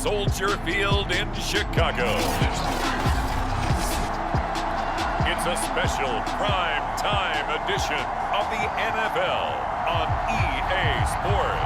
Soldier Field in Chicago. It's a special prime time edition of the NFL on EA Sports.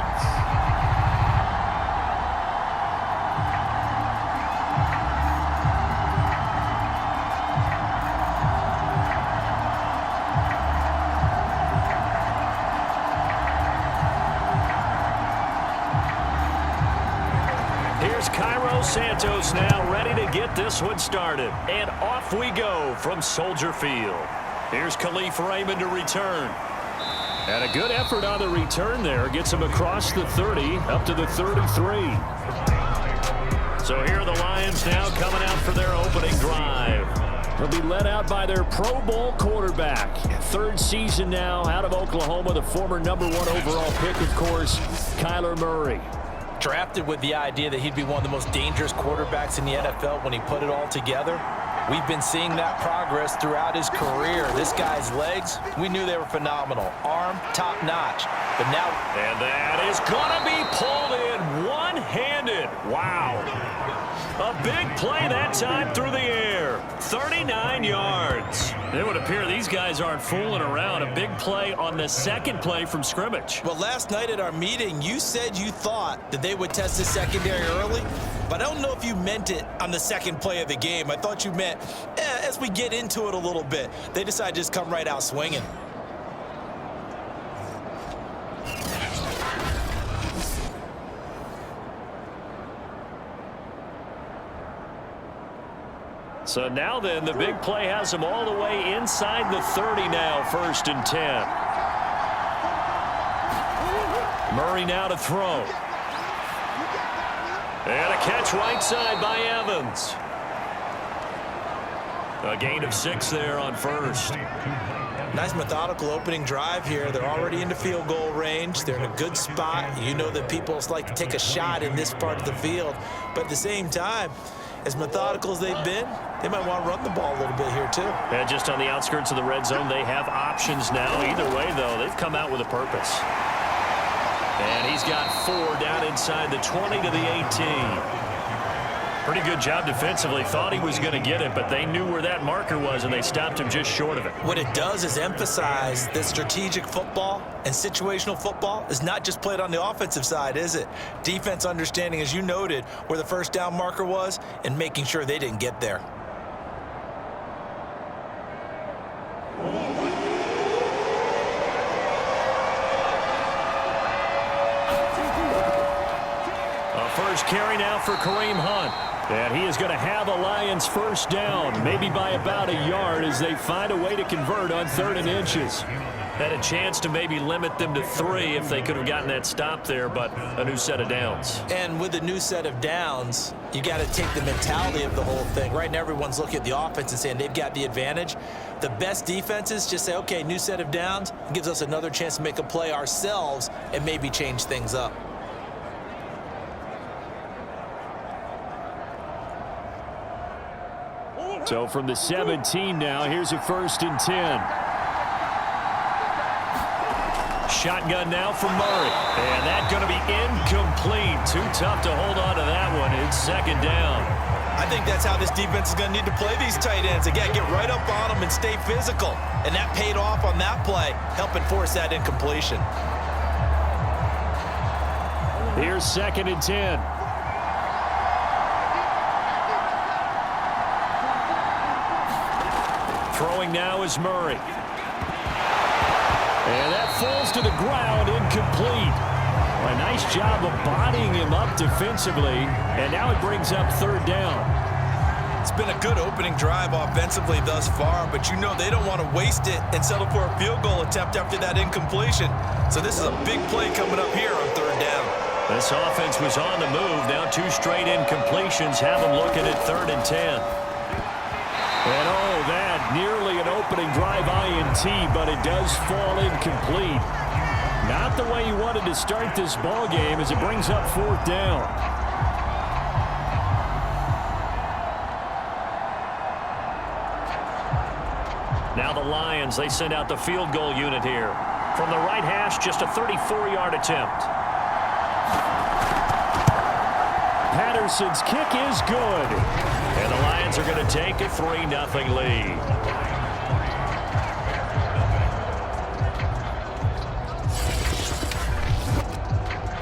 Santos now ready to get this one started. And off we go from Soldier Field. Here's Khalif Raymond to return. And a good effort on the return there. Gets him across the 30 up to the 33. So here are the Lions now coming out for their opening drive. They'll be led out by their Pro Bowl quarterback. Third season now out of Oklahoma. The former #1 overall pick, of course, Kyler Murray. Drafted with the idea that he'd be one of the most dangerous quarterbacks in the NFL when he put it all together. We've been seeing that progress throughout his career. This guy's legs, we knew they were phenomenal. Arm, top notch. But now... And that is going to be pulled in one-handed. Wow. A big play that time through the air. 39 yards. It would appear these guys aren't fooling around. A big play on the second play from scrimmage. Well, last night at our meeting, you said you thought that they would test the secondary early, but I don't know if you meant it on the second play of the game. I thought you meant, as we get into it a little bit, they decided to just come right out swinging. So now then, the big play has them all the way inside the 30 now, 1st and 10. Murray now to throw. And a catch right side by Evans. A gain of 6 there on 1st. Nice methodical opening drive here. They're already into field goal range. They're in a good spot. You know that people like to take a shot in this part of the field. But at the same time, as methodical as they've been, they might want to run the ball a little bit here, too. And just on the outskirts of the red zone, they have options now. Either way, though, they've come out with a purpose. And he's got 4 down inside the 20 to the 18. Pretty good job defensively. Thought he was going to get it, but they knew where that marker was, and they stopped him just short of it. What it does is emphasize that strategic football and situational football is not just played on the offensive side, is it? Defense understanding, as you noted, where the first down marker was and making sure they didn't get there. First carry now for Kareem Hunt. And he is going to have a Lions first down, maybe by about a yard as they find a way to convert on 3rd and inches. Had a chance to maybe limit them to 3 if they could have gotten that stop there, but a new set of downs. And with a new set of downs, you got to take the mentality of the whole thing. Right now, everyone's looking at the offense and saying they've got the advantage. The best defenses just say, okay, new set of downs. It gives us another chance to make a play ourselves and maybe change things up. So from the 17 now, here's a 1st and 10. Shotgun now from Murray. And that's going to be incomplete. Too tough to hold on to that one. It's 2nd down. I think that's how this defense is going to need to play these tight ends. Again, get right up on them and stay physical. And that paid off on that play, helping force that incompletion. Here's 2nd and 10. Throwing now is Murray. And that falls to the ground, incomplete. A nice job of bodying him up defensively, and now it brings up 3rd down. It's been a good opening drive offensively thus far, but you know they don't want to waste it and settle for a field goal attempt after that incompletion. So this is a big play coming up here on 3rd down. This offense was on the move. Now 2 straight incompletions have them looking at 3rd and 10. And oh, that nearly an opening drive INT, but it does fall incomplete. Not the way you wanted to start this ball game as it brings up 4th down. Now the Lions, they send out the field goal unit here. From the right hash, just a 34-yard attempt. Patterson's kick is good. And the Lions are going to take a 3-0 lead.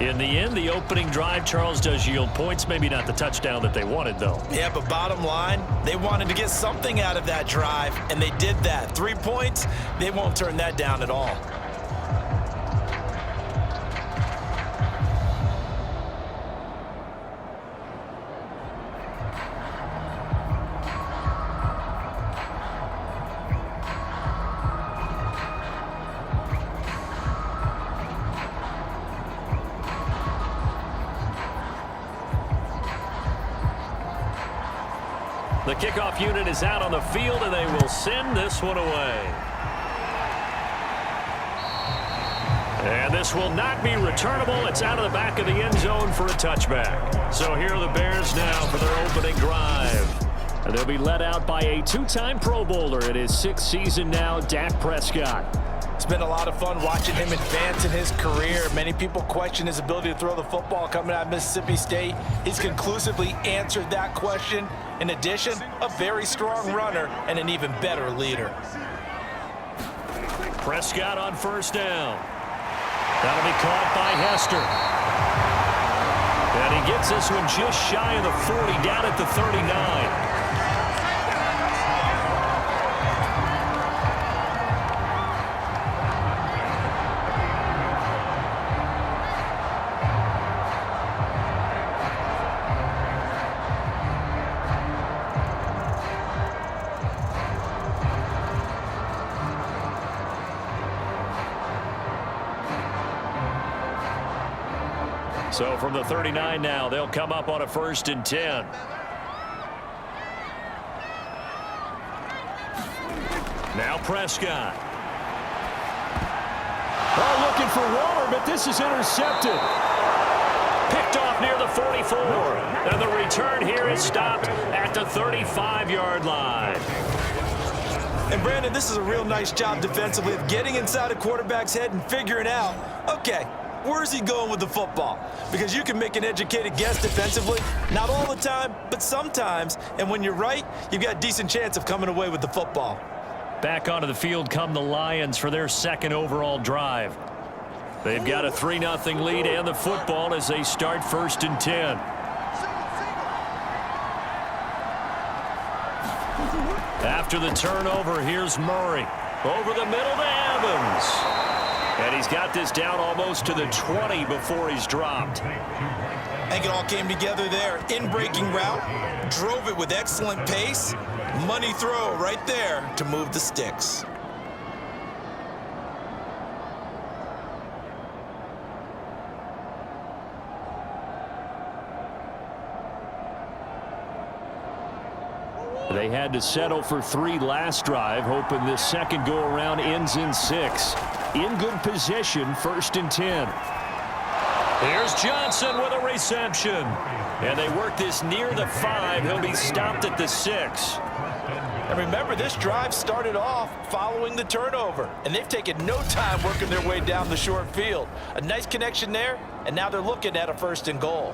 In the end, the opening drive, Charles, does yield points. Maybe not the touchdown that they wanted, though. Yeah, but bottom line, they wanted to get something out of that drive, and they did that. 3 points, they won't turn that down at all. The kickoff unit is out on the field, and they will send this one away. And this will not be returnable. It's out of the back of the end zone for a touchback. So here are the Bears now for their opening drive. And they'll be led out by a 2-time Pro Bowler in his 6th season now, Dak Prescott. It's been a lot of fun watching him advance in his career. Many people question his ability to throw the football coming out of Mississippi State. He's conclusively answered that question. In addition, a very strong runner and an even better leader. Prescott on first down. That'll be caught by Hester. And he gets this one just shy of the 40, down at the 39. So from the 39 now, they'll come up on a 1st and 10. Now Prescott. Oh, looking for Waller, but this is intercepted. Picked off near the 44. And the return here is stopped at the 35-yard line. And Brandon, this is a real nice job defensively of getting inside a quarterback's head and figuring out, okay, where's he going with the football? Because you can make an educated guess defensively. Not all the time, but sometimes. And when you're right, you've got a decent chance of coming away with the football. Back onto the field come the Lions for their 2nd overall drive. They've got a 3-0 lead and the football as they start 1st and 10. After the turnover, here's Murray. Over the middle to Evans. And he's got this down almost to the 20 before he's dropped. I think it all came together there. In-breaking route, drove it with excellent pace. Money throw right there to move the sticks. They had to settle for 3 last drive, hoping this second go-around ends in 6. In good position, 1st and 10. Here's Johnson with a reception. And they work this near the 5. He'll be stopped at the 6. And remember, this drive started off following the turnover. And they've taken no time working their way down the short field. A nice connection there, and now they're looking at a 1st and goal.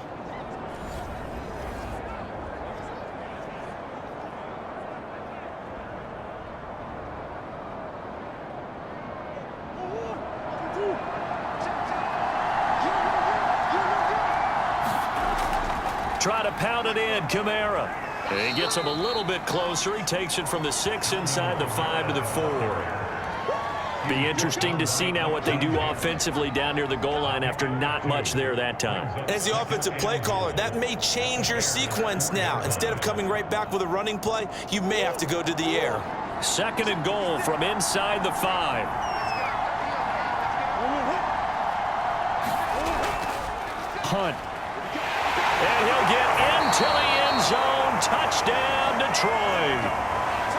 Try to pound it in, Kamara. And he gets him a little bit closer. He takes it from the 6 inside the 5 to the 4. Be interesting to see now what they do offensively down near the goal line after not much there that time. As the offensive play caller, that may change your sequence now. Instead of coming right back with a running play, you may have to go to the air. 2nd and goal from inside the 5. Hunt. And he'll get into the end zone. Touchdown, Detroit.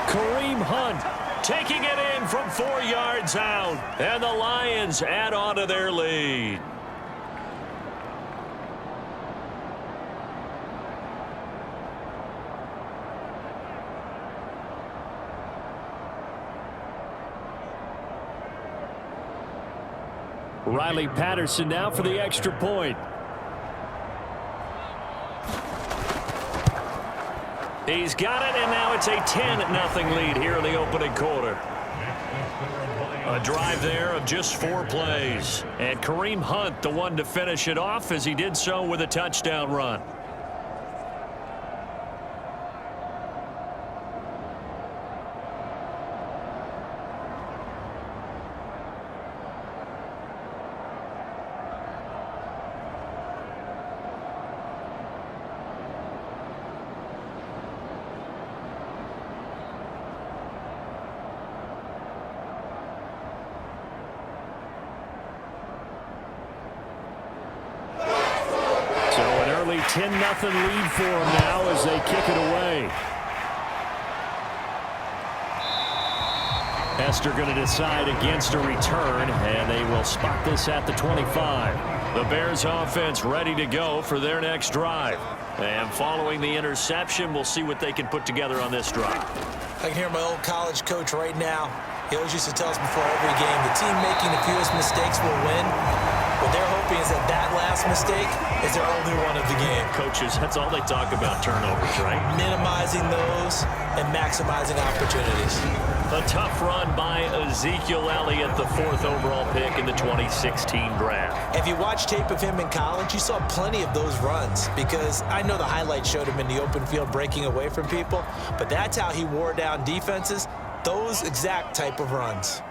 Kareem Hunt taking it in from 4 yards out. And the Lions add on to their lead. Riley Patterson now for the extra point. He's got it, and now it's a 10-0 lead here in the opening quarter. A drive there of just 4 plays. And Kareem Hunt, the one to finish it off, as he did so with a touchdown run. So an early 10-0 lead for them now as they kick it away. Hester going to decide against a return, and they will spot this at the 25. The Bears offense ready to go for their next drive. And following the interception, we'll see what they can put together on this drive. I can hear my old college coach right now. He always used to tell us before every game, the team making the fewest mistakes will win. What they're hoping is that that last mistake is their only one of the game. Coaches, that's all they talk about, turnovers, right? Minimizing those and maximizing opportunities. A tough run by Ezekiel Elliott, the 4th overall pick in the 2016 draft. If you watch tape of him in college, you saw plenty of those runs because I know the highlights showed him in the open field breaking away from people, but that's how he wore down defenses, those exact type of runs.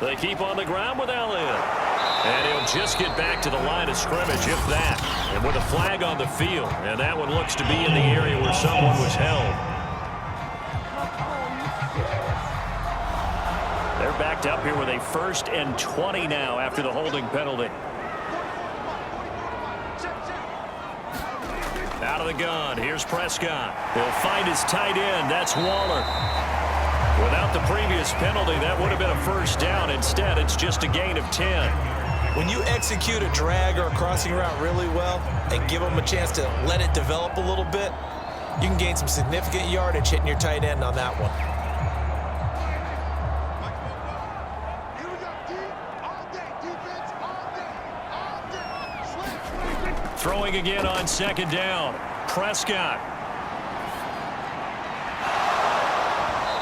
They keep on the ground with Elliott. And he'll just get back to the line of scrimmage, if that. And with a flag on the field. And that one looks to be in the area where someone was held. They're backed up here with a 1st and 20 now after the holding penalty. Out of the gun. Here's Prescott. He'll find his tight end. That's Waller. Without the previous penalty, that would have been a 1st down. Instead, it's just a gain of 10. When you execute a drag or a crossing route really well and give them a chance to let it develop a little bit, you can gain some significant yardage hitting your tight end on that one. Throwing again on 2nd down. Prescott.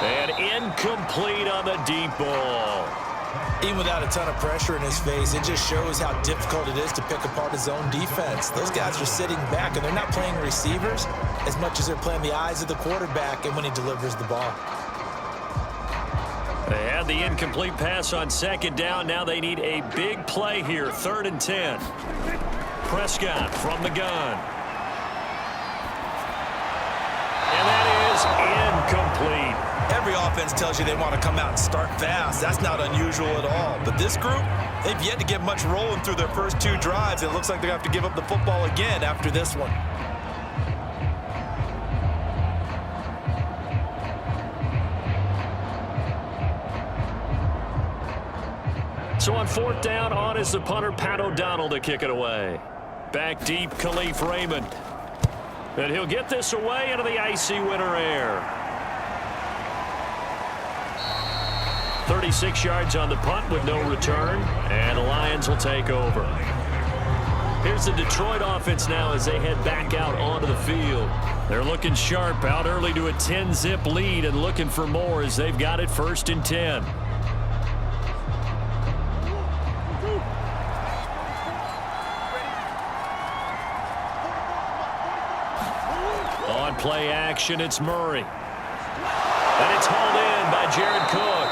And incomplete on the deep ball. Even without a ton of pressure in his face, it just shows how difficult it is to pick apart his own defense. Those guys are sitting back, and they're not playing receivers as much as they're playing the eyes of the quarterback and when he delivers the ball. They had the incomplete pass on 2nd down. Now they need a big play here, 3rd and 10. Prescott from the gun. And that is incomplete. Every offense tells you they want to come out and start fast. That's not unusual at all. But this group, they've yet to get much rolling through their first 2 drives. It looks like they're going to have to give up the football again after this one. So on 4th down, on is the punter, Pat O'Donnell, to kick it away. Back deep, Khalif Raymond. And he'll get this away into the icy winter air. 36 yards on the punt with no return, and the Lions will take over. Here's the Detroit offense now as they head back out onto the field. They're looking sharp, out early to a 10-zip lead and looking for more as they've got it 1st and 10. On play action, it's Murray. And it's hauled in by Jared Cook.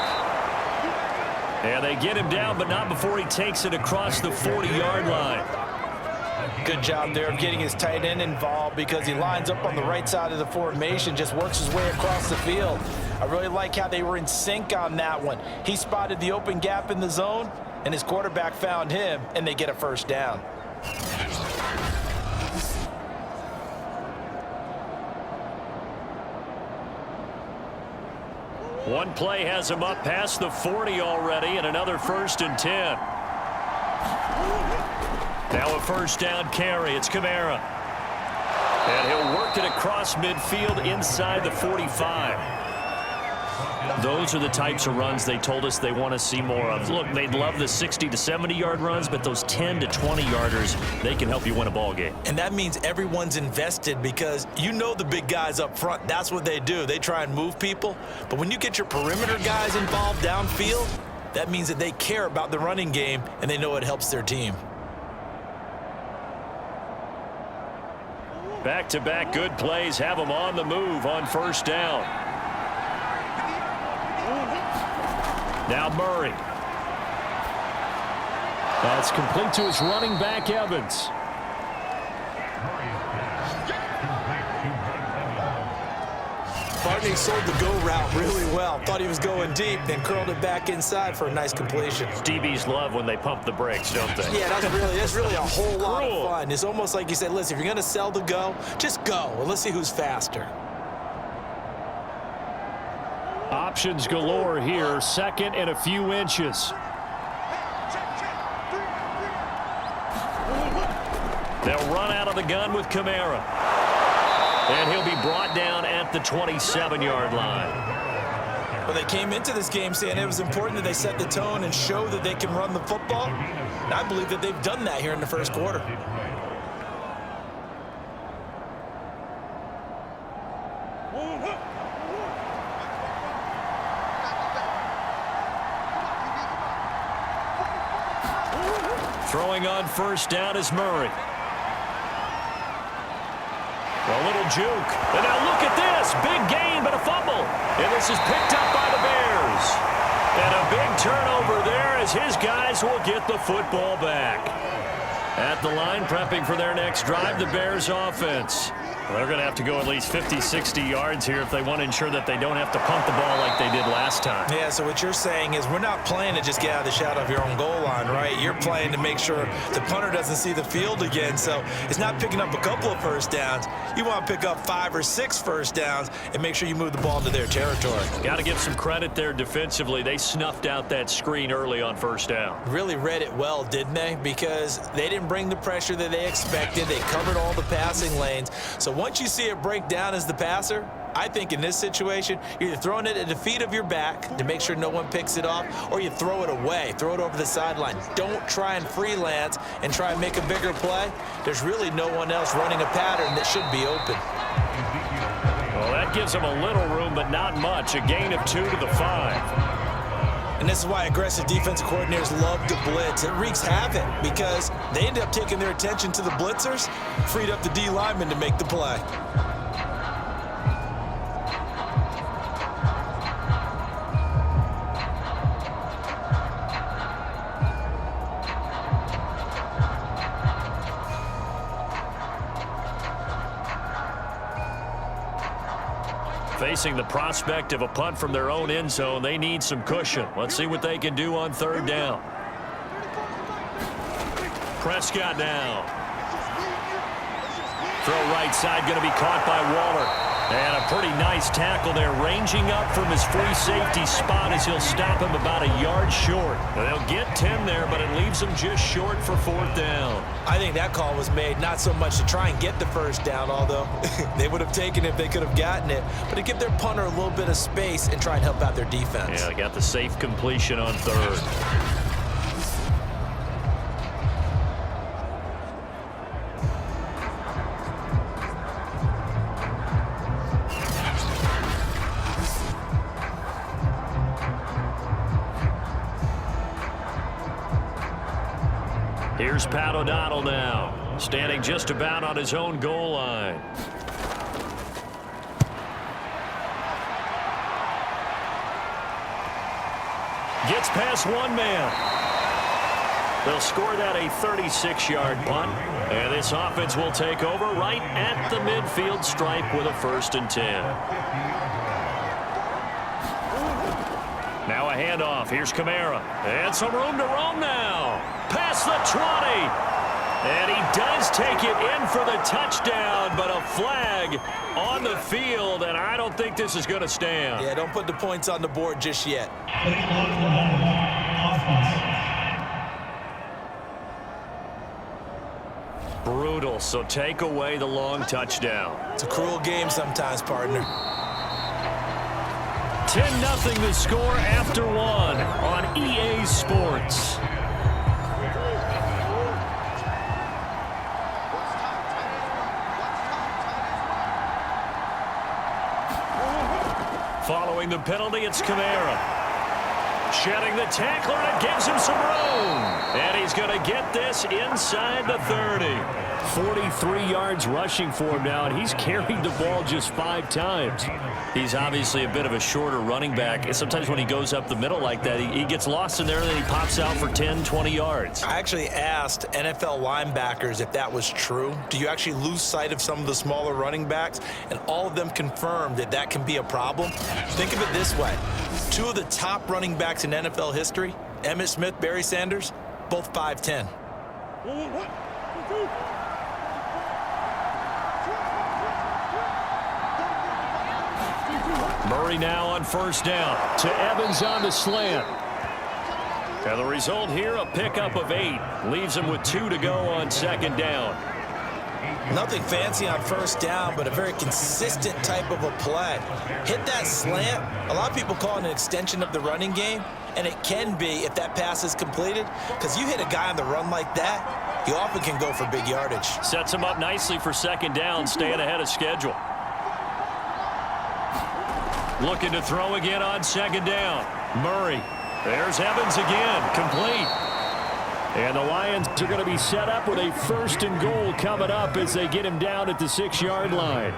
And they get him down, but not before he takes it across the 40-yard line. Good job there of getting his tight end involved because he lines up on the right side of the formation, just works his way across the field. I really like how they were in sync on that one. He spotted the open gap in the zone, and his quarterback found him, and they get a 1st down. One play has him up past the 40 already, and another 1st and 10. Now a 1st down carry. It's Kamara. And he'll work it across midfield inside the 45. Those are the types of runs they told us they want to see more of. Look, they'd love the 60 to 70-yard runs, but those 10 to 20-yarders, they can help you win a ball game. And that means everyone's invested because you know the big guys up front. That's what they do. They try and move people. But when you get your perimeter guys involved downfield, that means that they care about the running game and they know it helps their team. Back-to-back good plays have them on the move on first down. Now Murray. That's complete to his running back, Evans. Barney sold the go route really well. Thought he was going deep, then curled it back inside for a nice completion. DBs love when they pump the brakes, don't they? Yeah, that's really a whole lot of fun. It's almost like you said, listen, if you're going to sell the go, just go. And let's see who's faster. Options galore here. Second and a few inches. They'll run out of the gun with Kamara. And he'll be brought down at the 27-yard line. Well, they came into this game saying it was important that they set the tone and show that they can run the football. And I believe that they've done that here in the first quarter. Throwing on first down is Murray. A little juke. And now look at this. Big gain, but a fumble. And this is picked up by the Bears. And a big turnover there as his guys will get the football back. At the line, prepping for their next drive, the Bears offense. Well, they're going to have to go at least 50, 60 yards here if they want to ensure that they don't have to punt the ball like they did last time. Yeah, so what you're saying is we're not playing to just get out of the shadow of your own goal line, right? You're playing to make sure the punter doesn't see the field again. So it's not picking up a couple of first downs. You want to pick up 5 or 6 first downs and make sure you move the ball into their territory. Got to give some credit there defensively. They snuffed out that screen early on first down. Really read it well, didn't they? Because they didn't bring the pressure that they expected. They covered all the passing lanes. So once you see it break down as the passer, I think in this situation, you're either throwing it at the feet of your back to make sure no one picks it off, or you throw it away, throw it over the sideline. Don't try and freelance and try and make a bigger play. There's really no one else running a pattern that should be open. Well, that gives them a little room, but not much. A gain of 2 to the 5. And this is why aggressive defensive coordinators love to blitz. It wreaks havoc because they end up taking their attention to the blitzers, freed up the D lineman to make the play. Facing the prospect of a punt from their own end zone, they need some cushion. Let's see what they can do on third down. Prescott now. Throw right side, going to be caught by Waller. And a pretty nice tackle there, ranging up from his free safety spot as he'll stop him about a yard short. They'll get 10 there, but it leaves them just short for fourth down. I think that call was made not so much to try and get the first down, although they would have taken it if they could have gotten it, but to give their punter a little bit of space and try and help out their defense. Yeah, they got the safe completion on third. Here's Pat O'Donnell now, standing just about on his own goal line. Gets past one man. They'll score that a 36-yard punt, and this offense will take over right at the midfield stripe with a 1st and 10. Now a handoff. Here's Kamara. And some room to roam now. Past the 20. And he does take it in for the touchdown, but a flag on the field, and I don't think this is going to stand. Yeah, don't put the points on the board just yet. Brutal, so take away the long touchdown. It's a cruel game sometimes, partner. 10-0 the score after one on EA Sports. Following the penalty, it's Kamara. Shedding the tackler, and it gives him some room. And he's going to get this inside the 30. 43 yards rushing for him now, and he's carried the ball just 5 times. He's obviously a bit of a shorter running back. And sometimes when he goes up the middle like that, he gets lost in there, and then he pops out for 10, 20 yards. I actually asked NFL linebackers if that was true. Do you actually lose sight of some of the smaller running backs? And all of them confirmed that that can be a problem. Think of it this way. 2 of the top running backs in NFL history, Emmitt Smith, Barry Sanders, both 5'10". Murray now on first down to Evans on the slant. And the result here, a pickup of 8. Leaves him with 2 to go on second down. Nothing fancy on first down, but a very consistent type of a play. Hit that slant. A lot of people call it an extension of the running game, and it can be if that pass is completed, because you hit a guy on the run like that, he often can go for big yardage. Sets him up nicely for second down, staying ahead of schedule. Looking to throw again on second down. Murray. There's Evans again. Complete. And the Lions are going to be set up with a 1st and goal coming up as they get him down at the 6-yard line.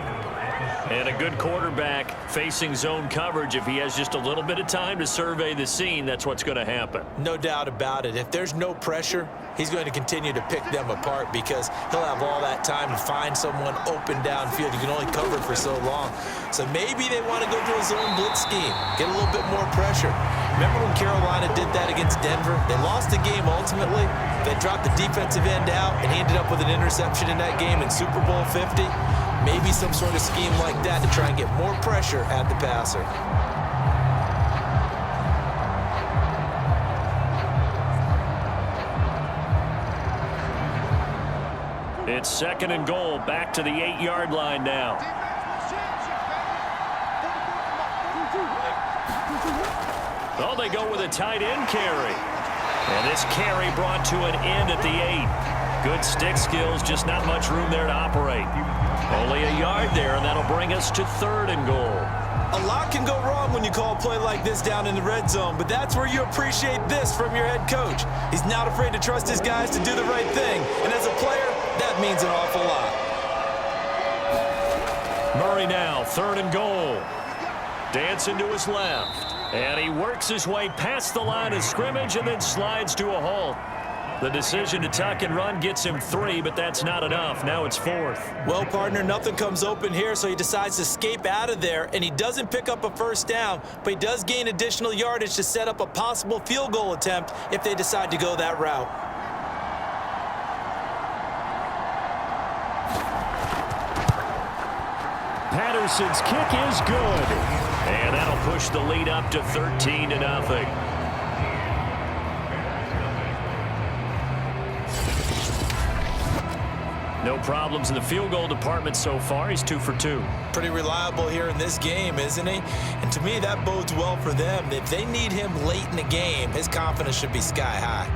And a good quarterback facing zone coverage. If he has just a little bit of time to survey the scene, that's what's going to happen. No doubt about it. If there's no pressure, he's going to continue to pick them apart because he'll have all that time to find someone open downfield. You can only cover for so long. So maybe they want to go to a zone blitz scheme, get a little bit more pressure. Remember when Carolina did that against Denver? They lost the game ultimately. They dropped the defensive end out, and he ended up with an interception in that game in Super Bowl 50. Maybe some sort of scheme like that to try and get more pressure at the passer. It's 2nd and goal, back to the 8-yard line now. Oh, they go with a tight end carry. And this carry brought to an end at the 8. Good stick skills, just not much room there to operate. Only a yard there, and that'll bring us to 3rd and goal. A lot can go wrong when you call a play like this down in the red zone, but that's where you appreciate this from your head coach. He's not afraid to trust his guys to do the right thing, and as a player, that means an awful lot. Murray now, 3rd and goal. Dancing to his left. And he works his way past the line of scrimmage and then slides to a halt. The decision to tuck and run gets him 3, but that's not enough. Now it's 4th. Well, partner, nothing comes open here, so he decides to escape out of there, and he doesn't pick up a first down, but he does gain additional yardage to set up a possible field goal attempt if they decide to go that route. Patterson's kick is good. And that'll push the lead up to 13-0. No problems in the field goal department so far. He's 2 for 2. Pretty reliable here in this game, isn't he? And to me, that bodes well for them. If they need him late in the game, his confidence should be sky high.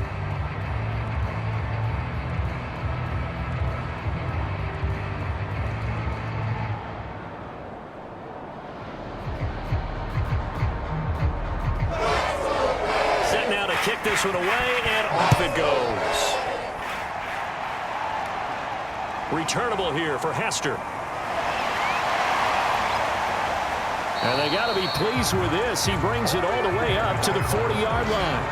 Kick this one away, and off it goes. Returnable here for Hester. And they got to be pleased with this. He brings it all the way up to the 40-yard line.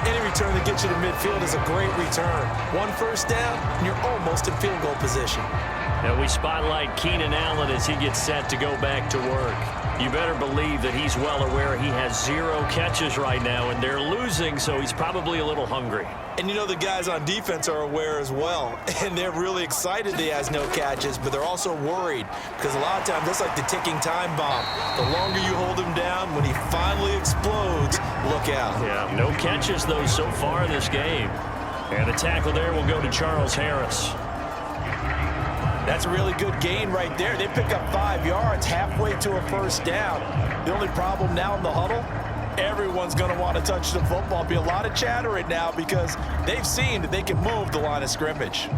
Any return that gets you to midfield is a great return. 1 first down, and you're almost in field goal position. And we spotlight Keenan Allen as he gets set to go back to work. You better believe that he's well aware he has 0 catches right now, and they're losing, so he's probably a little hungry. And you know the guys on defense are aware as well, and they're really excited that he has no catches, but they're also worried because a lot of times that's like the ticking time bomb. The longer you hold him down, when he finally explodes, look out. Yeah, no catches, though, so far in this game. And the tackle there will go to Charles Harris. That's a really good gain right there. They pick up 5 yards halfway to a first down. The only problem now in the huddle, everyone's going to want to touch the football. Be a lot of chatter right now because they've seen that they can move the line of scrimmage.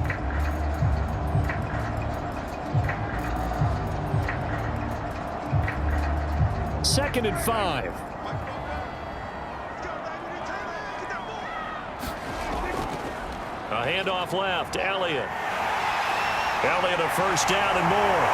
Second and 5. A handoff left. Elliott. Elliott a first down and more.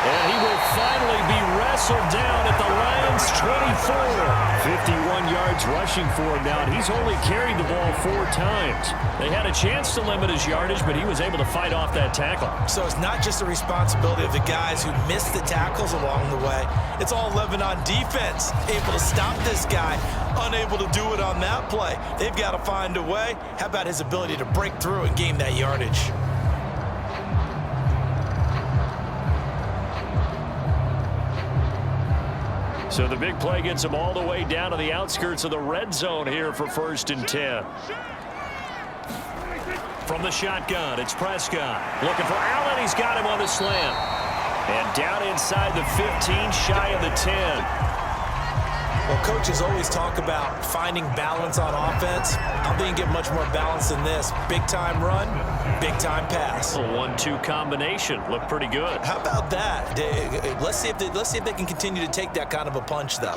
And he will finally be wrestled down at the Lions' 24. 51 yards rushing for him now, and he's only carried the ball 4 times. They had a chance to limit his yardage, but he was able to fight off that tackle. So it's not just the responsibility of the guys who missed the tackles along the way. It's all living on defense, able to stop this guy, unable to do it on that play. They've got to find a way. How about his ability to break through and gain that yardage? So the big play gets him all the way down to the outskirts of the red zone here for 1st and 10. From the shotgun, it's Prescott. Looking for Allen. He's got him on the slant. And down inside the 15, shy of the 10. Well, coaches always talk about finding balance on offense. I think you get much more balance than this. Big-time run, big-time pass. A 1-2 combination. Looked pretty good. How about that? Let's see if they can continue to take that kind of a punch, though.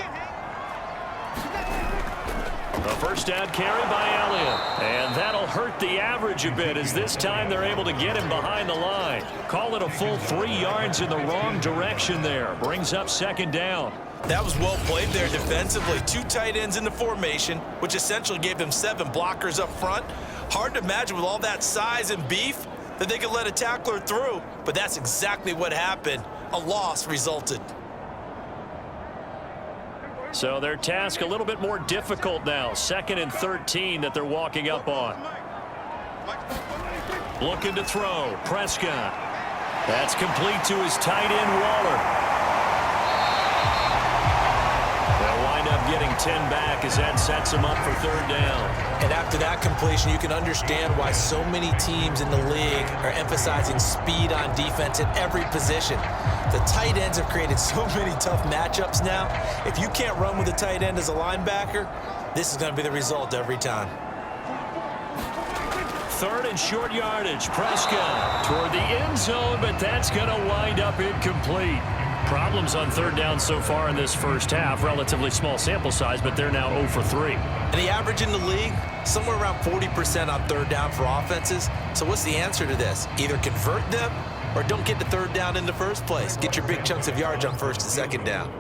A first down carry by Elliott. And that'll hurt the average a bit as this time they're able to get him behind the line. Call it a full 3 yards in the wrong direction there. Brings up 2nd down. That was well played there defensively. 2 tight ends in the formation, which essentially gave them 7 blockers up front. Hard to imagine with all that size and beef that they could let a tackler through, but that's exactly what happened. A loss resulted. So their task a little bit more difficult now. 2nd and 13 that they're walking up on. Looking to throw. Prescott. That's complete to his tight end, Waller. They'll wind up getting 10 back as that sets them up for 3rd down. And after that completion, you can understand why so many teams in the league are emphasizing speed on defense at every position. The tight ends have created so many tough matchups now. If you can't run with a tight end as a linebacker, this is going to be the result every time. 3rd and short yardage. Prescott toward the end zone, but that's going to wind up incomplete. Problems on 3rd down so far in this first half. Relatively small sample size, but they're now 0 for 3. And the average in the league, somewhere around 40% on 3rd down for offenses. So what's the answer to this? Either convert them or don't get the 3rd down in the first place. Get your big chunks of yards on 1st and 2nd down.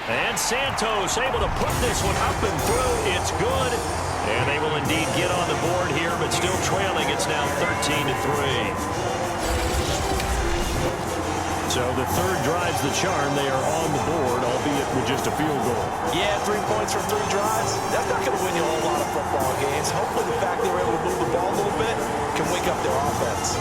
And Santos able to put this one up and through. It's good. And they will indeed get on the board here, but still trailing. It's now 13-3. So the 3rd drives the charm. They are on the board, albeit with just a field goal. Yeah, 3 points from 3 drives. That's not going to win you a whole lot of football games. Hopefully the fact they were able to move the ball a little bit can wake up their offense.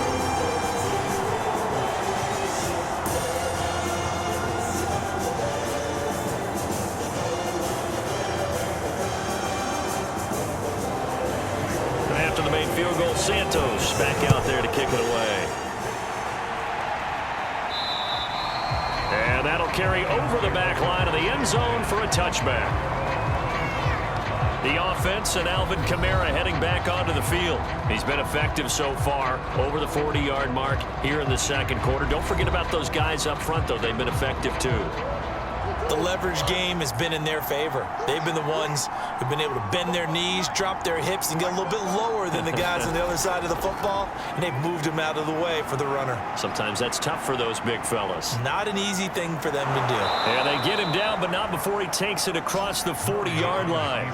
After the main field goal, Santos back out there to kick it away. And that'll carry over the back line of the end zone for a touchback. The offense and Alvin Kamara heading back onto the field. He's been effective so far, over the 40-yard mark here in the 2nd quarter. Don't forget about those guys up front, though. They've been effective, too. The leverage game has been in their favor. They've been the ones who've been able to bend their knees, drop their hips, and get a little bit lower than the guys on the other side of the football, and they've moved them out of the way for the runner. Sometimes that's tough for those big fellas. Not an easy thing for them to do. And they get him down, but not before he takes it across the 40-yard line.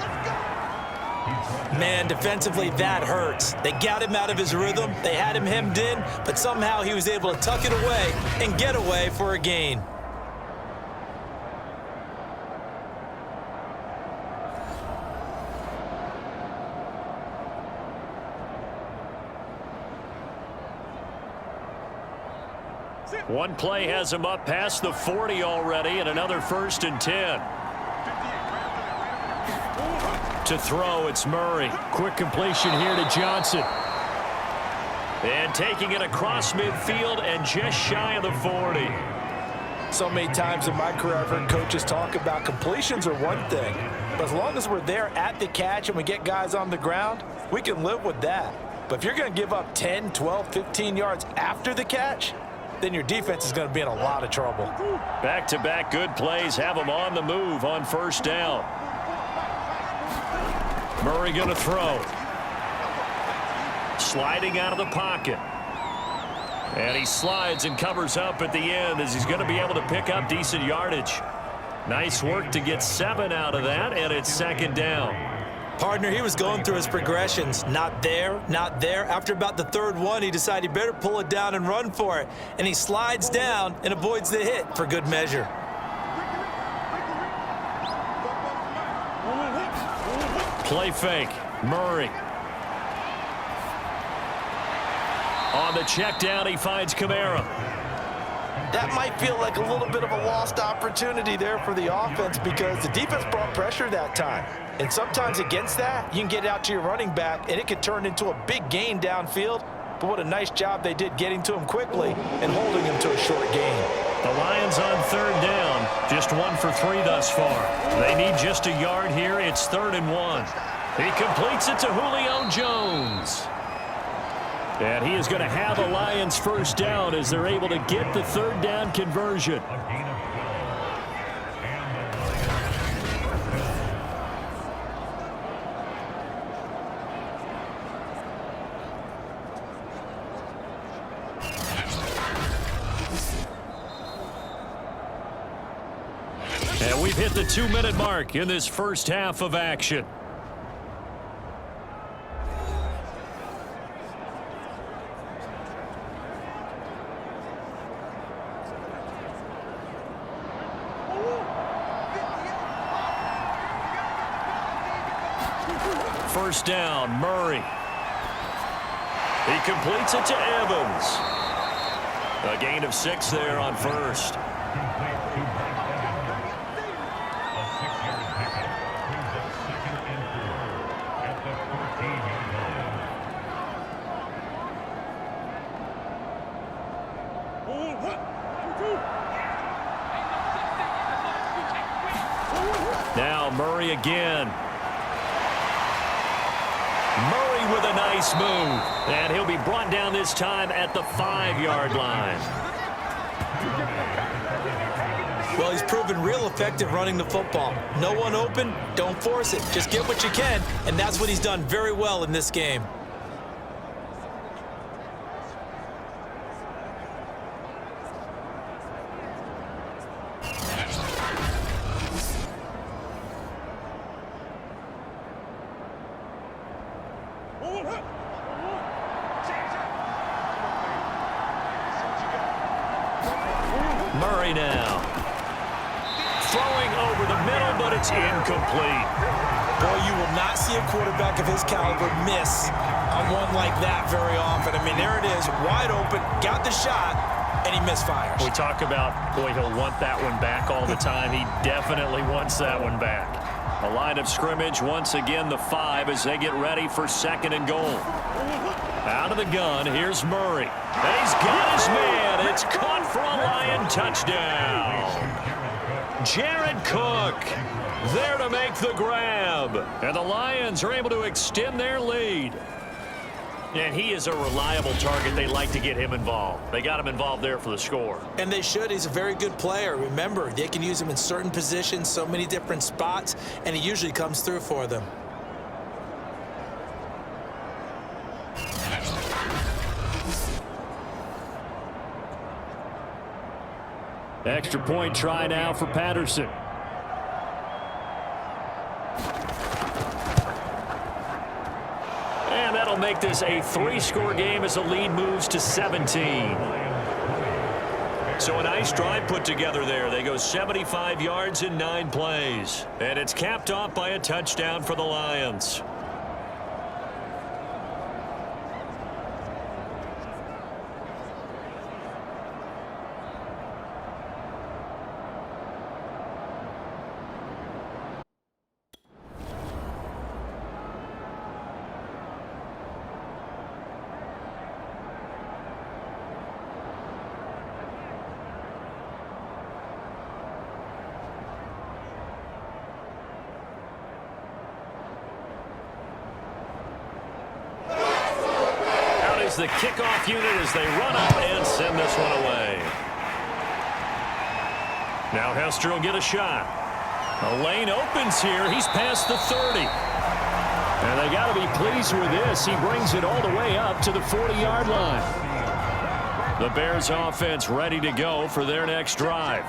Man, defensively, that hurts. They got him out of his rhythm. They had him hemmed in, but somehow he was able to tuck it away and get away for a gain. One play has him up past the 40 already, and another 1st and 10. to throw. It's Murray. Quick completion here to Johnson. And taking it across midfield and just shy of the 40. So many times in my career I've heard coaches talk about completions are one thing, but as long as we're there at the catch and we get guys on the ground, we can live with that. But if you're going to give up 10, 12, 15 yards after the catch, then your defense is going to be in a lot of trouble. Back-to-back good plays have them on the move on first down. Murray going to throw. Sliding out of the pocket. And he slides and covers up at the end as he's going to be able to pick up decent yardage. Nice work to get 7 out of that, and it's second down. Partner, he was going through his progressions. Not there, not there. After about the third one, he decided he better pull it down and run for it. And he slides down and avoids the hit for good measure. Play fake. Murray. On the check down, he finds Kamara. That might feel like a little bit of a lost opportunity there for the offense because the defense brought pressure that time. And sometimes against that, you can get out to your running back, and it could turn into a big gain downfield. But what a nice job they did getting to him quickly and holding him to a short gain. The Lions on third down. Just 1 for 3 thus far. They need just a yard here. It's 3rd and 1. He completes it to Julio Jones. And he is going to have the Lions first down as they're able to get the third down conversion. And we've hit the 2-minute mark in this first half of action. First down, Murray. He completes it to Evans. A gain of 6 there on first. Now Murray again. Murray with a nice move. And he'll be brought down this time at the 5-yard line. Well, he's proven real effective running the football. No one open, don't force it. Just get what you can, and that's what he's done very well in this game. Murray now. Throwing over the middle, but it's incomplete. Boy, you will not see a quarterback of his caliber miss on one like that very often. I mean, there it is, wide open, got the shot, and he misfires. We talk about, boy, he'll want that one back all the time. He definitely wants that one back. A line of scrimmage, once again, the 5 as they get ready for 2nd and goal. Out of the gun, here's Murray. And he's got his man. It's caught for a Lion touchdown. Jared Cook there to make the grab. And the Lions are able to extend their lead. And he is a reliable target. They like to get him involved. They got him involved there for the score. And they should. He's a very good player. Remember, they can use him in certain positions, so many different spots, and he usually comes through for them. Extra point try now for Patterson. And that'll make this a 3-score game as the lead moves to 17. So a nice drive put together there. They go 75 yards in 9 plays. And it's capped off by a touchdown for the Lions. is the kickoff unit as they run up and send this one away. Now Hester will get a shot. A lane opens here. He's past the 30. And they got to be pleased with this. He brings it all the way up to the 40-yard line. The Bears offense ready to go for their next drive.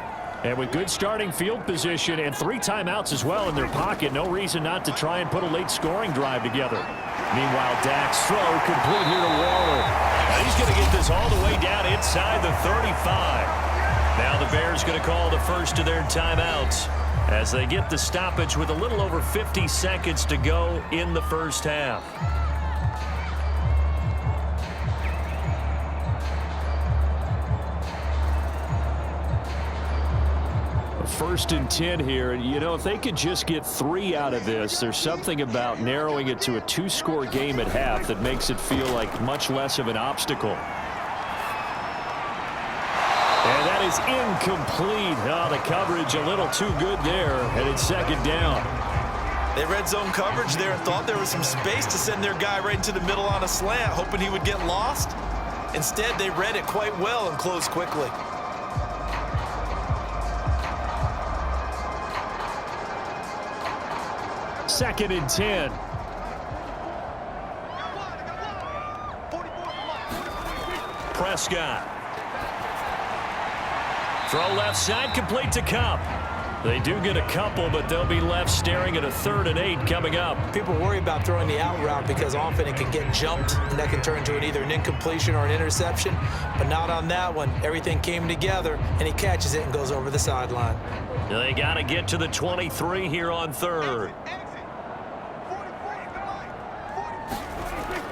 And with good starting field position and 3 timeouts as well in their pocket, no reason not to try and put a late scoring drive together. Meanwhile, Dak's throw complete here to Waller. And he's going to get this all the way down inside the 35. Now the Bears going to call the first of their timeouts as they get the stoppage with a little over 50 seconds to go in the first half. First and 10 here. You know, if they could just get 3 out of this, there's something about narrowing it to a 2-score game at half that makes it feel like much less of an obstacle. And that is incomplete. Oh, the coverage a little too good there, and it's second down. They red zone coverage there and thought there was some space to send their guy right into the middle on a slant, hoping he would get lost. Instead, they read it quite well and closed quickly. Second and 10. Prescott. Throw left side, complete to Kupp. They do get a couple, but they'll be left staring at a 3rd and 8 coming up. People worry about throwing the out route because often it can get jumped, and that can turn into either an incompletion or an interception. But not on that one. Everything came together, and he catches it and goes over the sideline. They got to get to the 23 here on 3rd.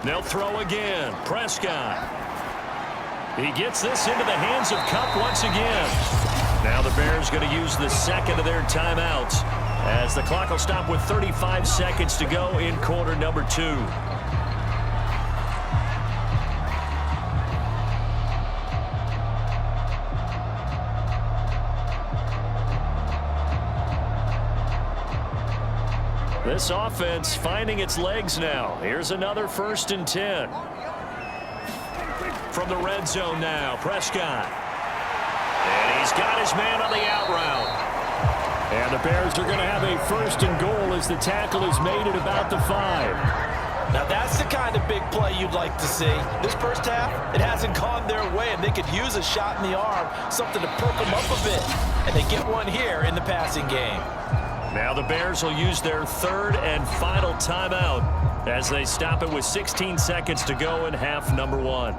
They'll throw again. Prescott. He gets this into the hands of Kupp once again. Now the Bears going to use the second of their timeouts as the clock will stop with 35 seconds to go in quarter number 2. This offense finding its legs now. Here's another 1st and 10. From the red zone now, Prescott. And he's got his man on the out route. And the Bears are going to have a 1st and goal as the tackle is made at about the 5. Now that's the kind of big play you'd like to see. This first half, it hasn't gone their way, and they could use a shot in the arm, something to perk them up a bit. And they get one here in the passing game. Now the Bears will use their 3rd and final timeout as they stop it with 16 seconds to go in half number 1.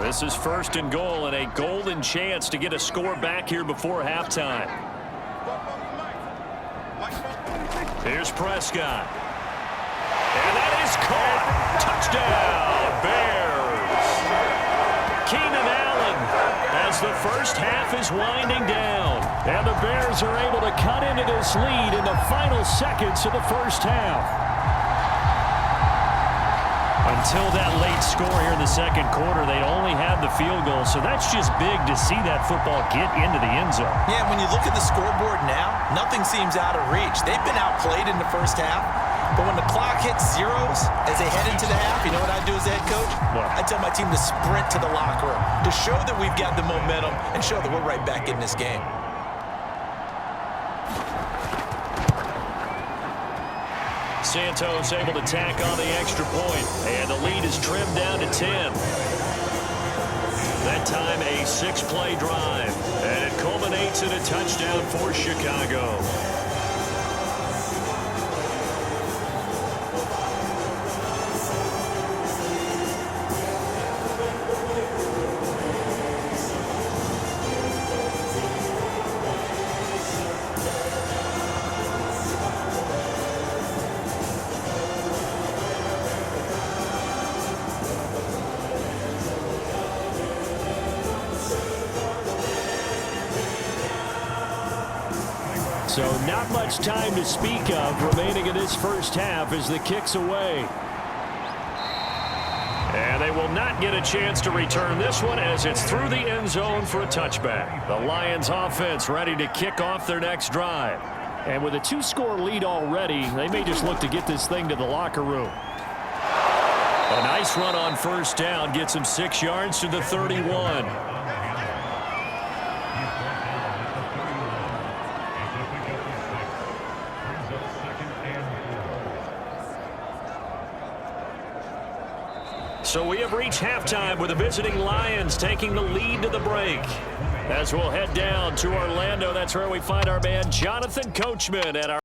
This is 1st and goal and a golden chance to get a score back here before halftime. Here's Prescott. And that is caught. Touchdown, Bears. Keenan Allen as the first half is winding down. And the Bears are able to cut into this lead in the final seconds of the first half. Until that late score here in the second quarter, they only had the field goal. So that's just big to see that football get into the end zone. Yeah, when you look at the scoreboard now, nothing seems out of reach. They've been outplayed in the first half. But when the clock hits zeros as they head into the half, you know what I do as a head coach? What? I tell my team to sprint to the locker room to show that we've got the momentum and show that we're right back in this game. Santos able to tack on the extra point, and the lead is trimmed down to 10. That time a 6-play drive, and it culminates in a touchdown for Chicago. So not much time to speak of remaining in this first half as the kick's away. And And they will not get a chance to return this one as it's through the end zone for a touchback. The Lions offense ready to kick off their next drive. And with a 2-score lead already, they may just look to get this thing to the locker room. A nice run on first down gets him 6 yards to the 31. So we have reached halftime with the visiting Lions taking the lead to the break. As we'll head down to Orlando, that's where we find our man Jonathan Coachman at our